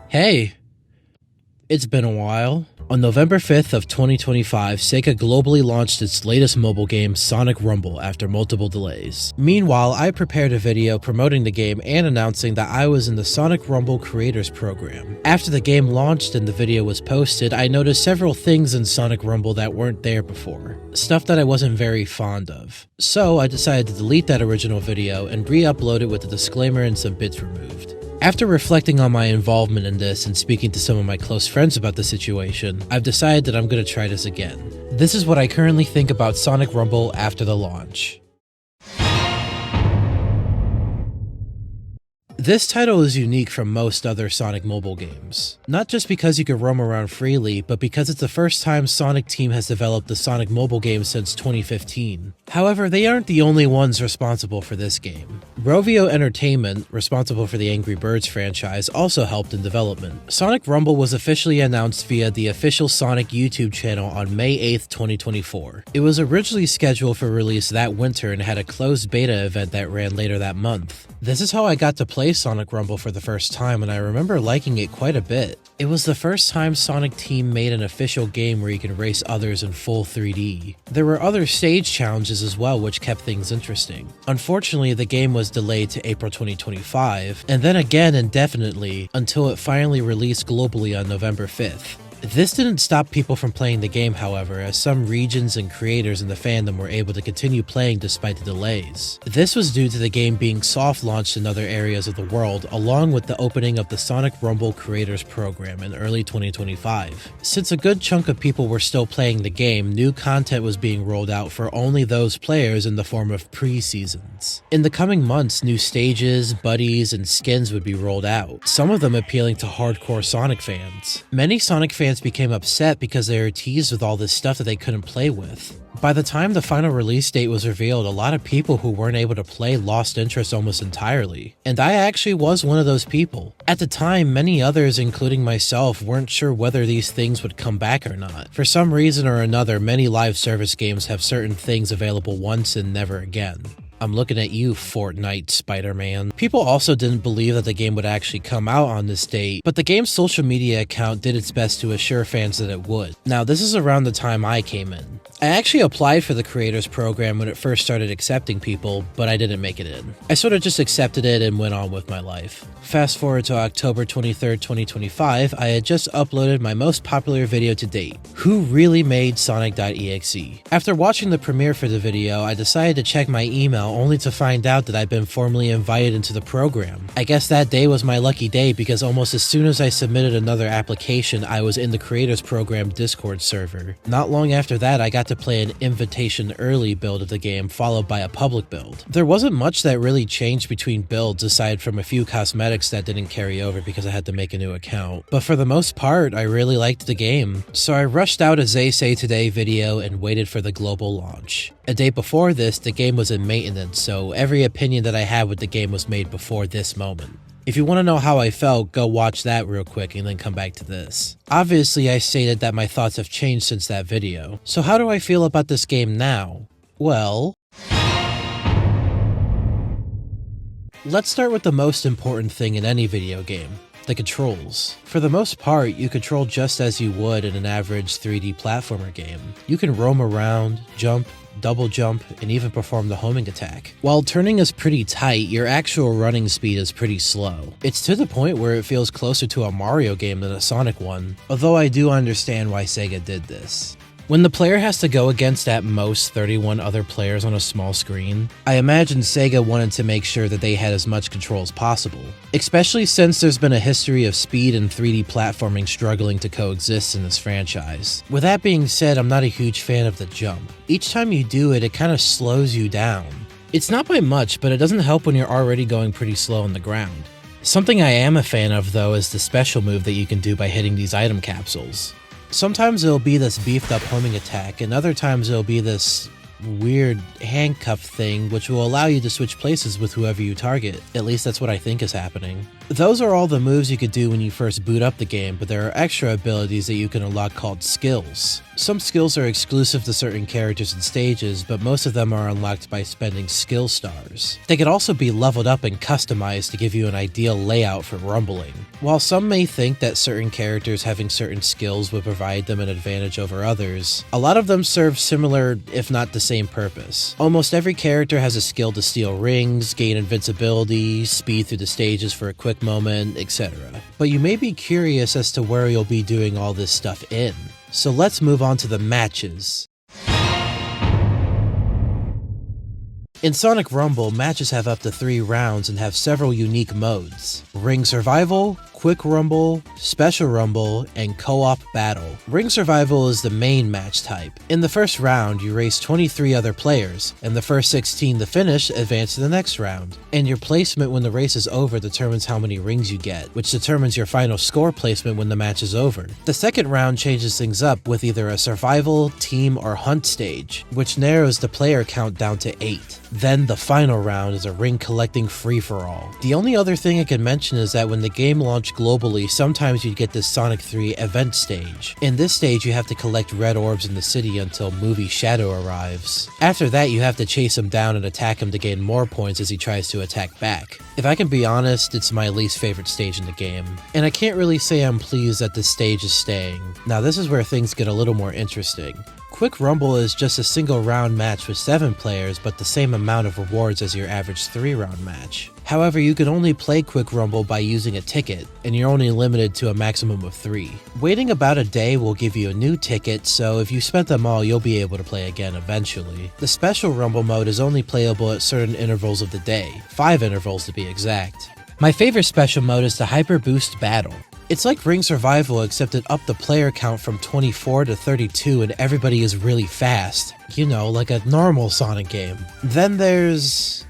Hey, it's been a while. On November 5th of 2025, Sega globally launched its latest mobile game, Sonic Rumble, after multiple delays. Meanwhile, I prepared a video promoting the game and announcing that I was in the Sonic Rumble Creators Program. After the game launched and the video was posted, I noticed several things in Sonic Rumble that weren't there before. Stuff that I wasn't very fond of. So I decided to delete that original video and re-upload it with a disclaimer and some bits removed. After reflecting on my involvement in this and speaking to some of my close friends about the situation, I've decided that I'm going to try this again. This is what I currently think about Sonic Rumble after the launch. This title is unique from most other Sonic mobile games. Not just because you can roam around freely, but because it's the first time Sonic Team has developed a Sonic mobile game since 2015. However, they aren't the only ones responsible for this game. Rovio Entertainment, responsible for the Angry Birds franchise, also helped in development. Sonic Rumble was officially announced via the official Sonic YouTube channel on May 8th, 2024. It was originally scheduled for release that winter and had a closed beta event that ran later that month. This is how I got to play Sonic Rumble for the first time, and I remember liking it quite a bit. It was the first time Sonic Team made an official game where you can race others in full 3D. There were other stage challenges as well, which kept things interesting. Unfortunately, the game was delayed to April 2025, and then again indefinitely until it finally released globally on November 5th. This didn't stop people from playing the game, however, as some regions and creators in the fandom were able to continue playing despite the delays. This was due to the game being soft-launched in other areas of the world, along with the opening of the Sonic Rumble Creators Program in early 2025. Since a good chunk of people were still playing the game, new content was being rolled out for only those players in the form of pre-seasons. In the coming months, new stages, buddies, and skins would be rolled out, some of them appealing to hardcore Sonic fans. Many Sonic fans became upset because they were teased with all this stuff that they couldn't play with. By the time the final release date was revealed, a lot of people who weren't able to play lost interest almost entirely. And I actually was one of those people. At the time, many others, including myself, weren't sure whether these things would come back or not. For some reason or another, many live service games have certain things available once and never again. I'm looking at you, Fortnite Spider-Man. People also didn't believe that the game would actually come out on this date, but the game's social media account did its best to assure fans that it would. Now, this is around the time I came in. I actually applied for the Creators Program when it first started accepting people, but I didn't make it in. I sort of just accepted it and went on with my life. Fast forward to October 23rd, 2025, I had just uploaded my most popular video to date, Who Really Made Sonic.exe? After watching the premiere for the video, I decided to check my email only to find out that I'd been formally invited into the program. I guess that day was my lucky day because almost as soon as I submitted another application, I was in the Creators Program Discord server. Not long after that, I got to play an invitation early build of the game followed by a public build. There wasn't much that really changed between builds aside from a few cosmetics that didn't carry over because I had to make a new account. But for the most part, I really liked the game. So I rushed out a They Say Today video and waited for the global launch. A day before this, the game was in maintenance, so every opinion that I had with the game was made before this moment. If you want to know how I felt, go watch that real quick and then come back to this. Obviously, I stated that my thoughts have changed since that video. So how do I feel about this game now? Well, let's start with the most important thing in any video game. The controls. For the most part, you control just as you would in an average 3D platformer game. You can roam around, jump, double jump, and even perform the homing attack. While turning is pretty tight, your actual running speed is pretty slow. It's to the point where it feels closer to a Mario game than a Sonic one, although I do understand why Sega did this. When the player has to go against at most 31 other players on a small screen, I imagine Sega wanted to make sure that they had as much control as possible, especially since there's been a history of speed and 3D platforming struggling to coexist in this franchise. With that being said, I'm not a huge fan of the jump. Each time you do it, it kind of slows you down. It's not by much, but it doesn't help when you're already going pretty slow on the ground. Something I am a fan of though is the special move that you can do by hitting these item capsules. Sometimes it'll be this beefed up homing attack, and other times it'll be this weird handcuff thing which will allow you to switch places with whoever you target. At least that's what I think is happening. Those are all the moves you could do when you first boot up the game, but there are extra abilities that you can unlock called skills. Some skills are exclusive to certain characters and stages, but most of them are unlocked by spending skill stars. They could also be leveled up and customized to give you an ideal layout for rumbling. While some may think that certain characters having certain skills would provide them an advantage over others, a lot of them serve similar, if not the same purpose. Almost every character has a skill to steal rings, gain invincibility, speed through the stages for a quick moment, etc. But you may be curious as to where you'll be doing all this stuff in. So let's move on to the matches. In Sonic Rumble, matches have up to 3 rounds and have several unique modes: Ring Survival, Quick Rumble, Special Rumble, and Co-op Battle. Ring Survival is the main match type. In the first round, you race 23 other players, and the first 16 to finish advance to the next round. And your placement when the race is over determines how many rings you get, which determines your final score placement when the match is over. The second round changes things up with either a survival, team, or hunt stage, which narrows the player count down to 8. Then the final round is a ring collecting free-for-all. The only other thing I can mention is that when the game launched globally, sometimes you'd get this Sonic 3 event stage. In this stage, you have to collect red orbs in the city until Movie Shadow arrives. After that, you have to chase him down and attack him to gain more points as he tries to attack back. If I can be honest, it's my least favorite stage in the game, and I can't really say I'm pleased that this stage is staying. Now this is where things get a little more interesting. Quick Rumble is just a single round match with 7 players, but the same amount of rewards as your average 3-round match. However, you can only play Quick Rumble by using a ticket, and you're only limited to a maximum of 3. Waiting about a day will give you a new ticket, so if you spent them all, you'll be able to play again eventually. The Special Rumble mode is only playable at certain intervals of the day, 5 intervals to be exact. My favorite special mode is the Hyper Boost Battle. It's like Ring Survival, except it upped the player count from 24 to 32 and everybody is really fast. You know, like a normal Sonic game. Then there's...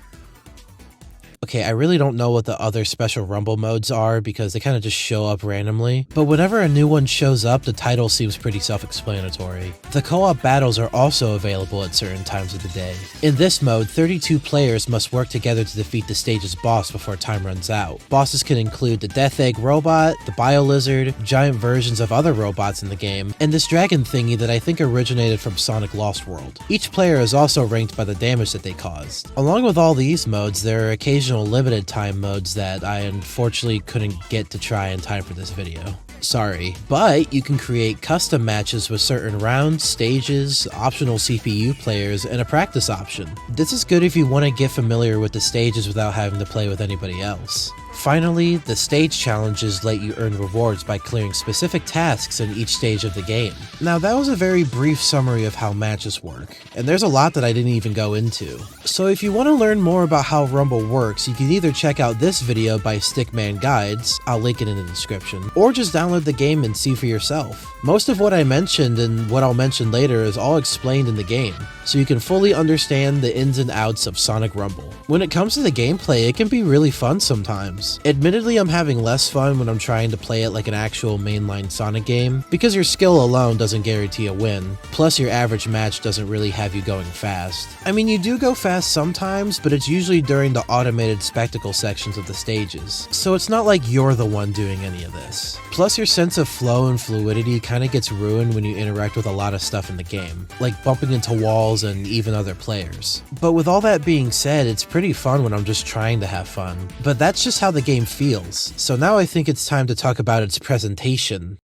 Okay, I really don't know what the other special Rumble modes are because they kind of just show up randomly, but whenever a new one shows up, the title seems pretty self-explanatory. The co-op battles are also available at certain times of the day. In this mode, 32 players must work together to defeat the stage's boss before time runs out. Bosses can include the Death Egg Robot, the Bio-Lizard, giant versions of other robots in the game, and this dragon thingy that I think originated from Sonic Lost World. Each player is also ranked by the damage that they caused. Along with all these modes, there are occasional limited time modes that I unfortunately couldn't get to try in time for this video. Sorry. But you can create custom matches with certain rounds, stages, optional CPU players, and a practice option. This is good if you want to get familiar with the stages without having to play with anybody else. Finally, the stage challenges let you earn rewards by clearing specific tasks in each stage of the game. Now that was a very brief summary of how matches work, and there's a lot that I didn't even go into. So if you want to learn more about how Rumble works, you can either check out this video by Stickman Guides, I'll link it in the description, or just download the game and see for yourself. Most of what I mentioned and what I'll mention later is all explained in the game, so you can fully understand the ins and outs of Sonic Rumble. When it comes to the gameplay, it can be really fun sometimes. Admittedly, I'm having less fun when I'm trying to play it like an actual mainline Sonic game, because your skill alone doesn't guarantee a win, plus your average match doesn't really have you going fast. I mean, you do go fast sometimes, but it's usually during the automated spectacle sections of the stages, so it's not like you're the one doing any of this. Plus, your sense of flow and fluidity kinda gets ruined when you interact with a lot of stuff in the game, like bumping into walls and even other players. But with all that being said, it's pretty fun when I'm just trying to have fun. But that's just how the game feels. So now I think it's time to talk about its presentation.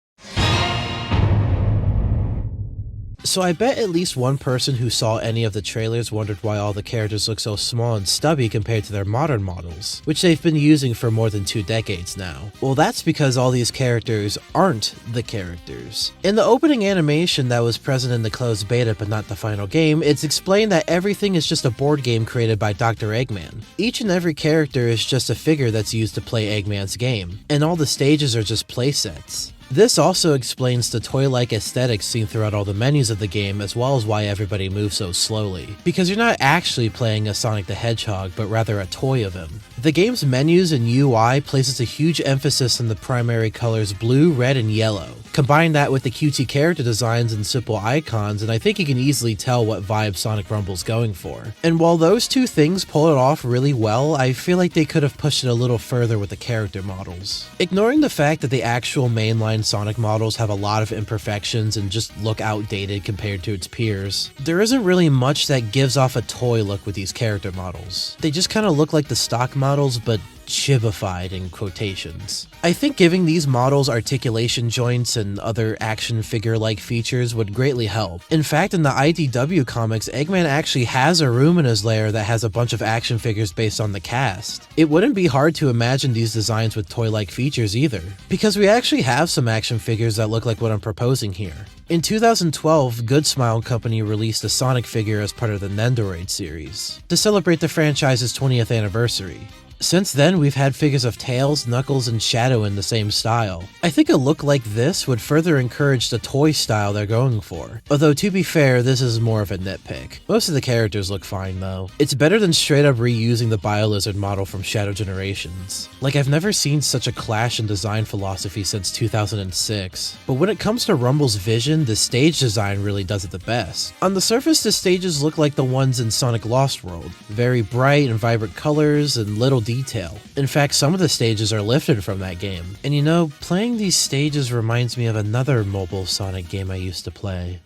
So I bet at least one person who saw any of the trailers wondered why all the characters look so small and stubby compared to their modern models, which they've been using for more than 2 decades now. Well, that's because all these characters aren't the characters. In the opening animation that was present in the closed beta but not the final game, it's explained that everything is just a board game created by Dr. Eggman. Each and every character is just a figure that's used to play Eggman's game, and all the stages are just playsets. This also explains the toy-like aesthetics seen throughout all the menus of the game, as well as why everybody moves so slowly. Because you're not actually playing a Sonic the Hedgehog, but rather a toy of him. The game's menus and UI places a huge emphasis on the primary colors blue, red, and yellow. Combine that with the cutesy character designs and simple icons, and I think you can easily tell what vibe Sonic Rumble's going for. And while those two things pull it off really well, I feel like they could have pushed it a little further with the character models. Ignoring the fact that the actual mainline Sonic models have a lot of imperfections and just look outdated compared to its peers, there isn't really much that gives off a toy look with these character models. They just kind of look like the stock models, but chibified in quotations. I think giving these models articulation joints and other action figure-like features would greatly help. In fact, in the IDW comics, Eggman actually has a room in his lair that has a bunch of action figures based on the cast. It wouldn't be hard to imagine these designs with toy-like features either, because we actually have some action figures that look like what I'm proposing here. In 2012, Good Smile Company released a Sonic figure as part of the Nendoroid series, to celebrate the franchise's 20th anniversary. Since then, we've had figures of Tails, Knuckles, and Shadow in the same style. I think a look like this would further encourage the toy style they're going for. Although, to be fair, this is more of a nitpick. Most of the characters look fine, though. It's better than straight up reusing the BioLizard model from Shadow Generations. Like, I've never seen such a clash in design philosophy since 2006. But when it comes to Rumble's vision, the stage design really does it the best. On the surface, the stages look like the ones in Sonic Lost World. Very bright and vibrant colors and little detail. In fact, some of the stages are lifted from that game. And you know, playing these stages reminds me of another mobile Sonic game I used to play.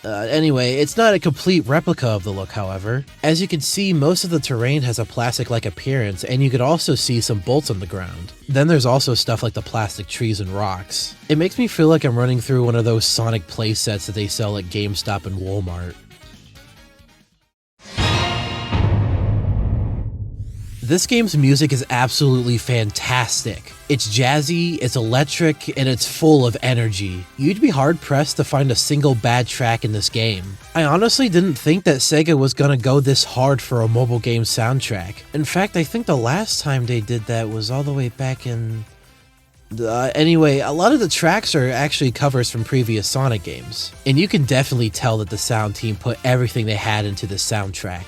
Anyway, it's not a complete replica of the look, however. As you can see, most of the terrain has a plastic-like appearance, and you could also see some bolts on the ground. Then there's also stuff like the plastic trees and rocks. It makes me feel like I'm running through one of those Sonic playsets that they sell at GameStop and Walmart. This game's music is absolutely fantastic. It's jazzy, it's electric, and it's full of energy. You'd be hard-pressed to find a single bad track in this game. I honestly didn't think that Sega was gonna go this hard for a mobile game soundtrack. In fact, I think the last time they did that was all the way back in... Anyway, a lot of the tracks are actually covers from previous Sonic games. And you can definitely tell that the sound team put everything they had into this soundtrack.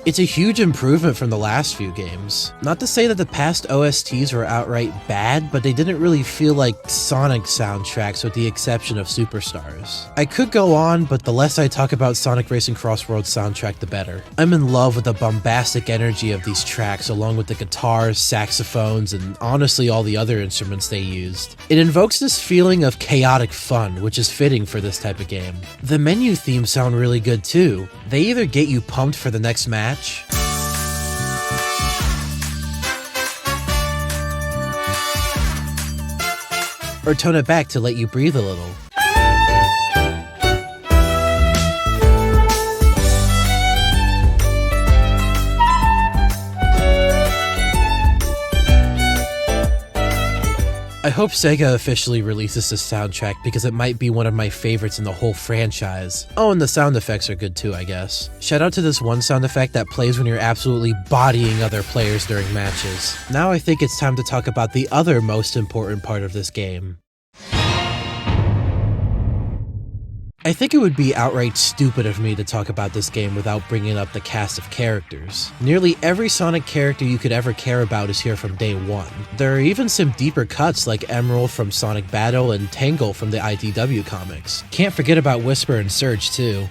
It's a huge improvement from the last few games. Not to say that the past OSTs were outright bad, but they didn't really feel like Sonic soundtracks with the exception of Superstars. I could go on, but the less I talk about Sonic Racing Crossroads soundtrack, the better. I'm in love with the bombastic energy of these tracks, along with the guitars, saxophones, and honestly all the other instruments they used. It invokes this feeling of chaotic fun, which is fitting for this type of game. The menu themes sound really good too. They either get you pumped for the next match, or tone it back to let you breathe a little. I hope Sega officially releases this soundtrack because it might be one of my favorites in the whole franchise. Oh, and the sound effects are good too, I guess. Shout out to this one sound effect that plays when you're absolutely bodying other players during matches. Now I think it's time to talk about the other most important part of this game. I think it would be outright stupid of me to talk about this game without bringing up the cast of characters. Nearly every Sonic character you could ever care about is here from day one. There are even some deeper cuts like Emerald from Sonic Battle and Tangle from the IDW comics. Can't forget about Whisper and Surge too.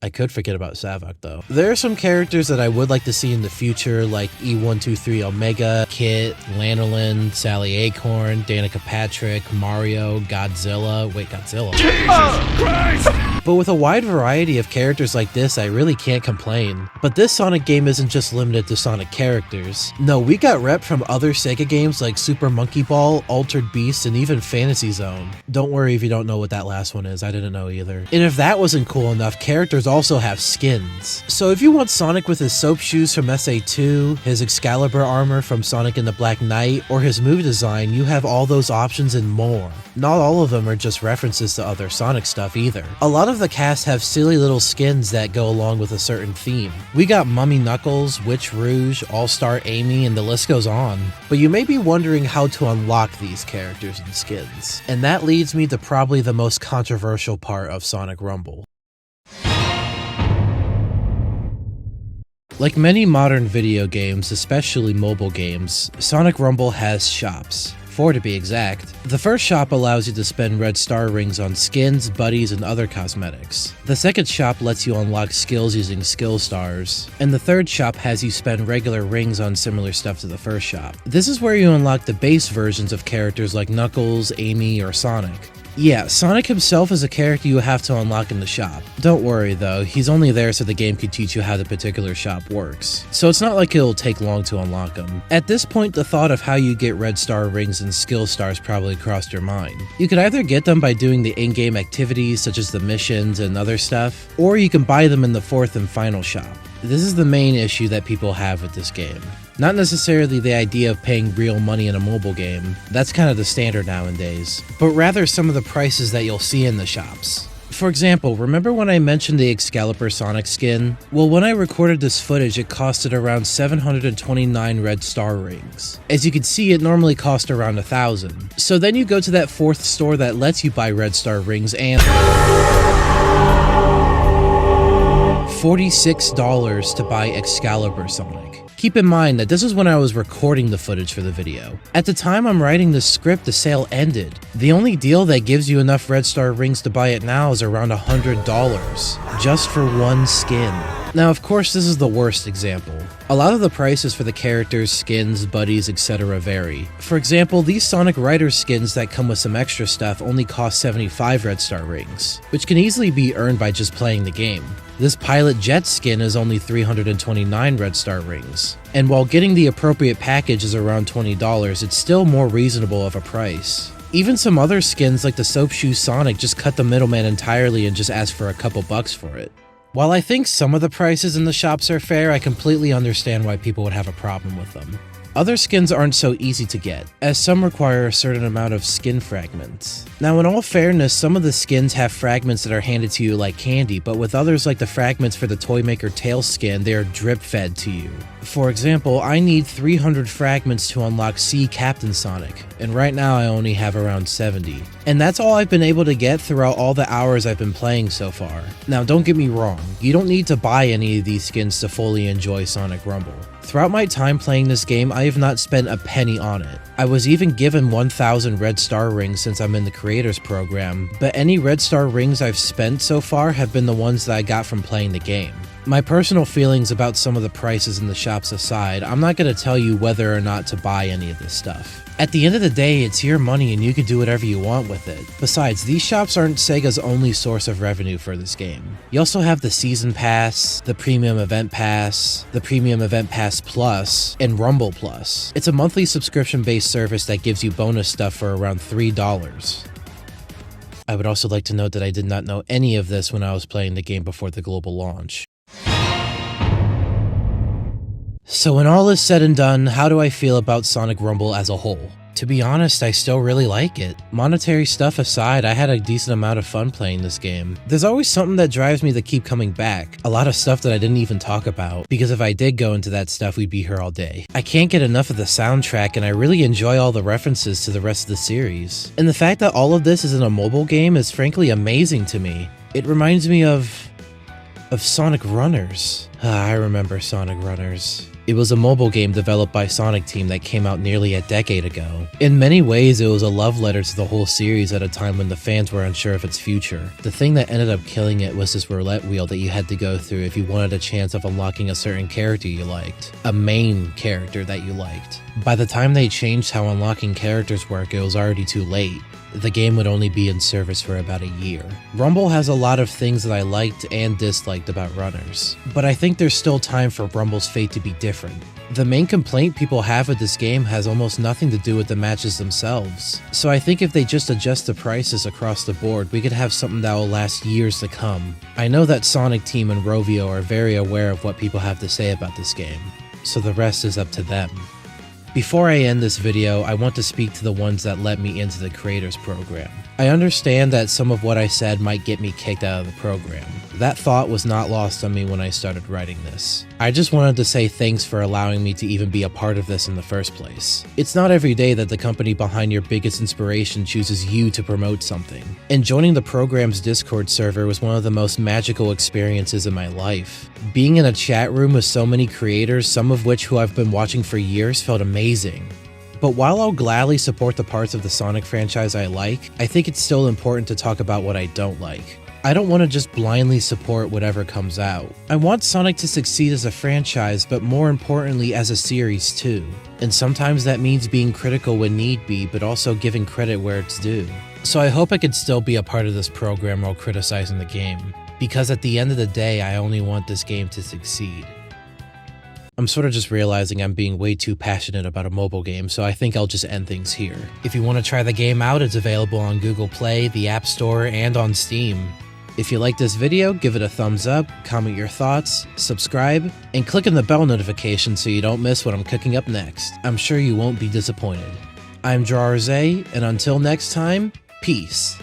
I could forget about Savok though. There are some characters that I would like to see in the future, like E123 Omega, Kit, Lanolin, Sally Acorn, Danica Patrick, Mario, Godzilla. Wait, Godzilla. Jesus Christ! But with a wide variety of characters like this, I really can't complain. But this Sonic game isn't just limited to Sonic characters. No, we got rep from other Sega games like Super Monkey Ball, Altered Beast, and even Fantasy Zone. Don't worry if you don't know what that last one is, I didn't know either. And if that wasn't cool enough, characters also have skins. So if you want Sonic with his soap shoes from SA2, his Excalibur armor from Sonic and the Black Knight, or his movie design, you have all those options and more. Not all of them are just references to other Sonic stuff either. A lot of the cast have silly little skins that go along with a certain theme. We got Mummy Knuckles, Witch Rouge, All-Star Amy, and the list goes on. But you may be wondering how to unlock these characters and skins. And that leads me to probably the most controversial part of Sonic Rumble. Like many modern video games, especially mobile games, Sonic Rumble has shops. 4 to be exact. The first shop allows you to spend red star rings on skins, buddies, and other cosmetics. The second shop lets you unlock skills using skill stars. And the third shop has you spend regular rings on similar stuff to the first shop. This is where you unlock the base versions of characters like Knuckles, Amy, or Sonic. Yeah, Sonic himself is a character you have to unlock in the shop. Don't worry though, he's only there so the game can teach you how the particular shop works. So it's not like it'll take long to unlock him. At this point, the thought of how you get red star rings and skill stars probably crossed your mind. You could either get them by doing the in-game activities such as the missions and other stuff, or you can buy them in the fourth and final shop. This is the main issue that people have with this game. Not necessarily the idea of paying real money in a mobile game, that's kind of the standard nowadays, but rather some of the prices that you'll see in the shops. For example, remember when I mentioned the Excalibur Sonic skin? Well, when I recorded this footage, it costed around 729 red star rings. As you can see, it normally cost around 1,000. So then you go to that fourth store that lets you buy red star rings and $46 to buy Excalibur Sonic. Keep in mind that this is when I was recording the footage for the video. At the time I'm writing this script, the sale ended. The only deal that gives you enough red star rings to buy it now is around $100, just for one skin. Now, of course, this is the worst example. A lot of the prices for the characters, skins, buddies, etc. vary. For example, these Sonic Rider skins that come with some extra stuff only cost 75 red star rings, which can easily be earned by just playing the game. This Pilot Jet skin is only 329 red star rings, and while getting the appropriate package is around $20, it's still more reasonable of a price. Even some other skins like the Soap Shoe Sonic just cut the middleman entirely and just ask for a couple bucks for it. While I think some of the prices in the shops are fair, I completely understand why people would have a problem with them. Other skins aren't so easy to get, as some require a certain amount of skin fragments. Now, in all fairness, some of the skins have fragments that are handed to you like candy, but with others like the fragments for the Toymaker Tail skin, they are drip-fed to you. For example, I need 300 fragments to unlock Sea Captain Sonic, and right now I only have around 70. And that's all I've been able to get throughout all the hours I've been playing so far. Now, don't get me wrong, you don't need to buy any of these skins to fully enjoy Sonic Rumble. Throughout my time playing this game, I have not spent a penny on it. I was even given 1,000 red star rings since I'm in the creators program, but any red star rings I've spent so far have been the ones that I got from playing the game. My personal feelings about some of the prices in the shops aside, I'm not going to tell you whether or not to buy any of this stuff. At the end of the day, it's your money and you can do whatever you want with it. Besides, these shops aren't Sega's only source of revenue for this game. You also have the Season Pass, the Premium Event Pass, the Premium Event Pass Plus, and Rumble Plus. It's a monthly subscription-based service that gives you bonus stuff for around $3. I would also like to note that I did not know any of this when I was playing the game before the global launch. So when all is said and done, how do I feel about Sonic Rumble as a whole? To be honest, I still really like it. Monetary stuff aside, I had a decent amount of fun playing this game. There's always something that drives me to keep coming back. A lot of stuff that I didn't even talk about, because if I did go into that stuff, we'd be here all day. I can't get enough of the soundtrack, and I really enjoy all the references to the rest of the series. And the fact that all of this is in a mobile game is frankly amazing to me. It reminds me of Sonic Runners. I remember Sonic Runners. It It was a mobile game developed by Sonic Team that came out nearly a decade ago. In many ways, it was a love letter to the whole series at a time when the fans were unsure of its future. The thing that ended up killing it was this roulette wheel that you had to go through if you wanted a chance of unlocking a certain character you liked. A main character that you liked. By the time they changed how unlocking characters work, it was already too late. The game would only be in service for about a year. Rumble has a lot of things that I liked and disliked about runners, but I think there's still time for Rumble's fate to be different. The main complaint people have with this game has almost nothing to do with the matches themselves, so I think if they just adjust the prices across the board, we could have something that will last years to come. I know that Sonic Team and Rovio are very aware of what people have to say about this game, so the rest is up to them. Before I end this video, I want to speak to the ones that let me into the creators program. I understand that some of what I said might get me kicked out of the program. That thought was not lost on me when I started writing this. I just wanted to say thanks for allowing me to even be a part of this in the first place. It's not every day that the company behind your biggest inspiration chooses you to promote something. And joining the program's Discord server was one of the most magical experiences in my life. Being in a chat room with so many creators, some of which who I've been watching for years, felt amazing. But while I'll gladly support the parts of the Sonic franchise I like, I think it's still important to talk about what I don't like. I don't want to just blindly support whatever comes out. I want Sonic to succeed as a franchise, but more importantly as a series too. And sometimes that means being critical when need be, but also giving credit where it's due. So I hope I could still be a part of this program while criticizing the game, because at the end of the day, I only want this game to succeed. I'm sort of just realizing I'm being way too passionate about a mobile game, so I think I'll just end things here. If you want to try the game out, it's available on Google Play, the App Store, and on Steam. If you like this video, give it a thumbs up, comment your thoughts, subscribe, and click on the bell notification so you don't miss what I'm cooking up next. I'm sure you won't be disappointed. I'm Drawer Zay, and until next time, peace.